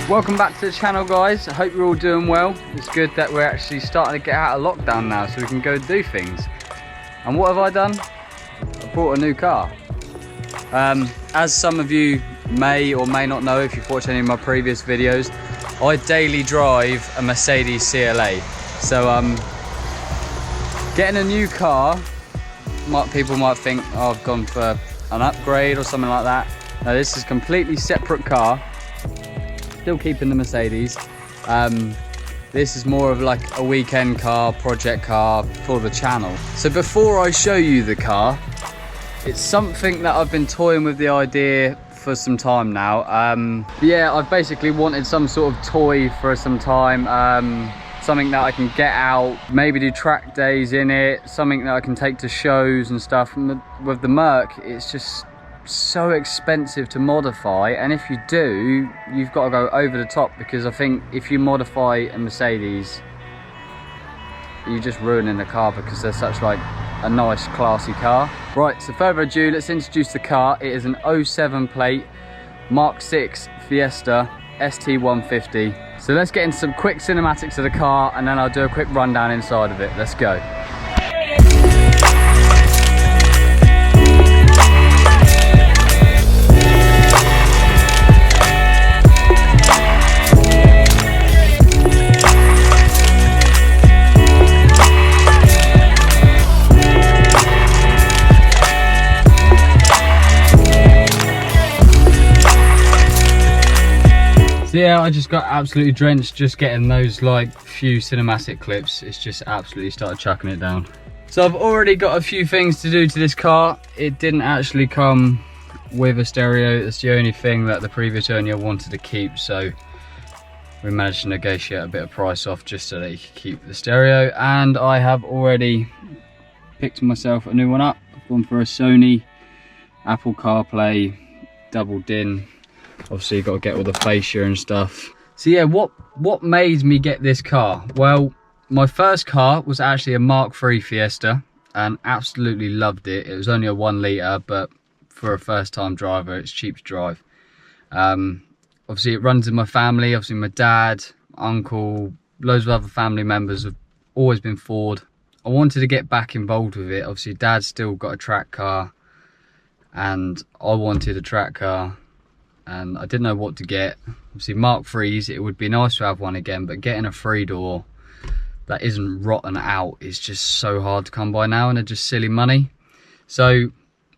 Welcome back to the channel, guys. I hope you're all doing well. It's good that we're actually starting to get out of lockdown now so we can go do things. And what have I done? I bought a new car. As some of you may or may not know if you've watched any of my previous videos, I daily drive a Mercedes CLA. So getting a new car, people might think, oh, I've gone for an upgrade or something like that. No, this is a completely separate car. Still keeping the Mercedes. This is more of like a weekend car, project car for the channel. So before I show you the car, it's something that I've been toying with the idea for some time now. Yeah, I've basically wanted some sort of toy for some time. Something that I can get out, maybe do track days in it, something that I can take to shows and stuff. And with the Merc, it's just so expensive to modify, and if you do, you've got to go over the top, because I think if you modify a Mercedes, you're just ruining the car because they're such like a nice classy car. Right, so further ado, let's introduce the car. It is an 07 plate Mark 6 Fiesta ST150. So let's get into some quick cinematics of the car and then I'll do a quick rundown inside of it. Let's go. So yeah, I just got absolutely drenched just getting those like few cinematic clips. It's just absolutely started chucking it down. So I've already got a few things to do to this car. It didn't actually come with a stereo. That's the only thing that the previous owner wanted to keep. So we managed to negotiate a bit of price off just so that he could keep the stereo. And I have already picked myself a new one up. I've gone for a Sony Apple CarPlay double DIN. Obviously you've got to get all the fascia and stuff. So yeah, what made me get this car? Well, my first car was actually a Mark III Fiesta and absolutely loved it. It was only a 1 litre, but for a first time driver, it's cheap to drive. Obviously it runs in my family. Obviously my dad, uncle, loads of other family members have always been Ford. I wanted to get back involved with it. Obviously dad's still got a track car and I wanted a track car. And I didn't know what to get. Obviously Mark III's, it would be nice to have one again, but getting a 3-door that isn't rotten out is just so hard to come by now, and they're just silly money. So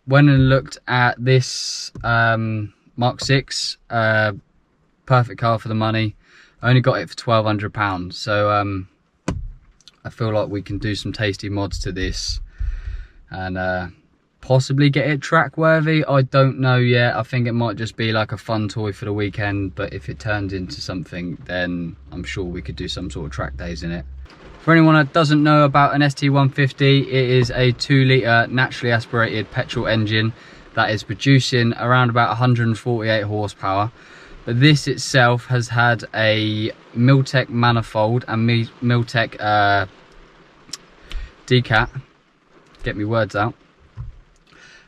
went and looked at this Mark VI, perfect car for the money. I only got it for £1,200. So I feel like we can do some tasty mods to this and possibly get it track worthy. I don't know yet. I think it might just be like a fun toy for the weekend, but if it turns into something, then I'm sure we could do some sort of track days in it. For anyone that doesn't know about an ST150, it is a 2 litre naturally aspirated petrol engine that is producing around about 148 horsepower. But this itself has had a Milltec manifold and Milltec decat. Get me words out.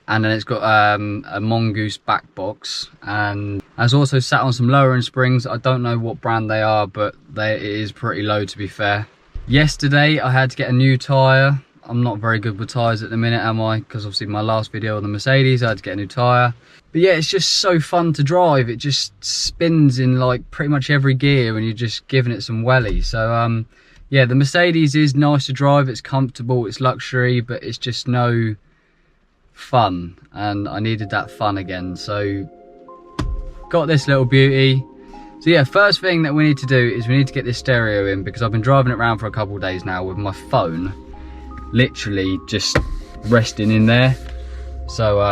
And then it's got a Mongoose back box, and has also sat on some lowering springs. I don't know what brand they are, but it is pretty low, to be fair. Yesterday I had to get a new tyre. I'm not very good with tyres at the minute, am I? Because obviously my last video on the Mercedes, I had to get a new tyre. But yeah, it's just so fun to drive. It just spins in like pretty much every gear and you're just giving it some welly. So yeah, the Mercedes is nice to drive. It's comfortable, it's luxury, but it's just no fun, and I needed that fun again. So got this little beauty. So yeah, first thing that we need to do is we need to get this stereo in, because I've been driving it around for a couple of days now with my phone literally just resting in there. So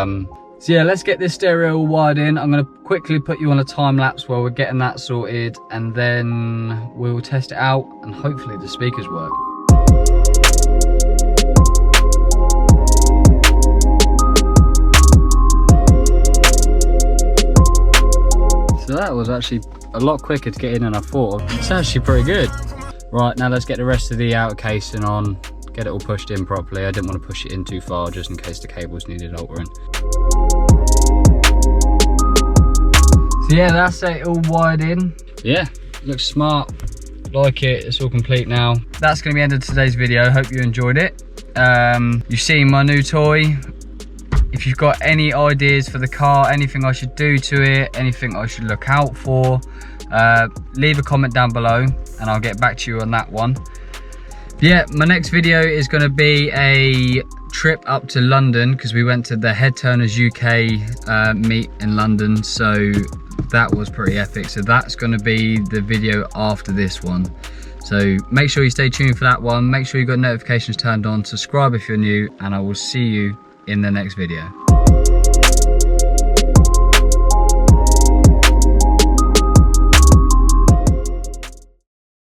yeah, let's get this stereo all wired in. I'm going to quickly put you on a time lapse while we're getting that sorted, and then we'll test it out and hopefully the speakers work. So that was actually a lot quicker to get in than I thought. It's actually pretty good. Right, now let's get the rest of the outer casing on, get it all pushed in properly. I didn't want to push it in too far just in case the cables needed altering. So yeah, that's it all wired in. Yeah, looks smart, like it, it's all complete now. That's gonna be the end of today's video. Hope you enjoyed it. You've seen my new toy. If you've got any ideas for the car, anything I should do to it, anything I should look out for, leave a comment down below and I'll get back to you on that one. Yeah, my next video is going to be a trip up to London because we went to the Head Turners UK meet in London, so that was pretty epic. So that's going to be the video after this one. So make sure you stay tuned for that one. Make sure you've got notifications turned on, subscribe if you're new, and I will see you in the next video.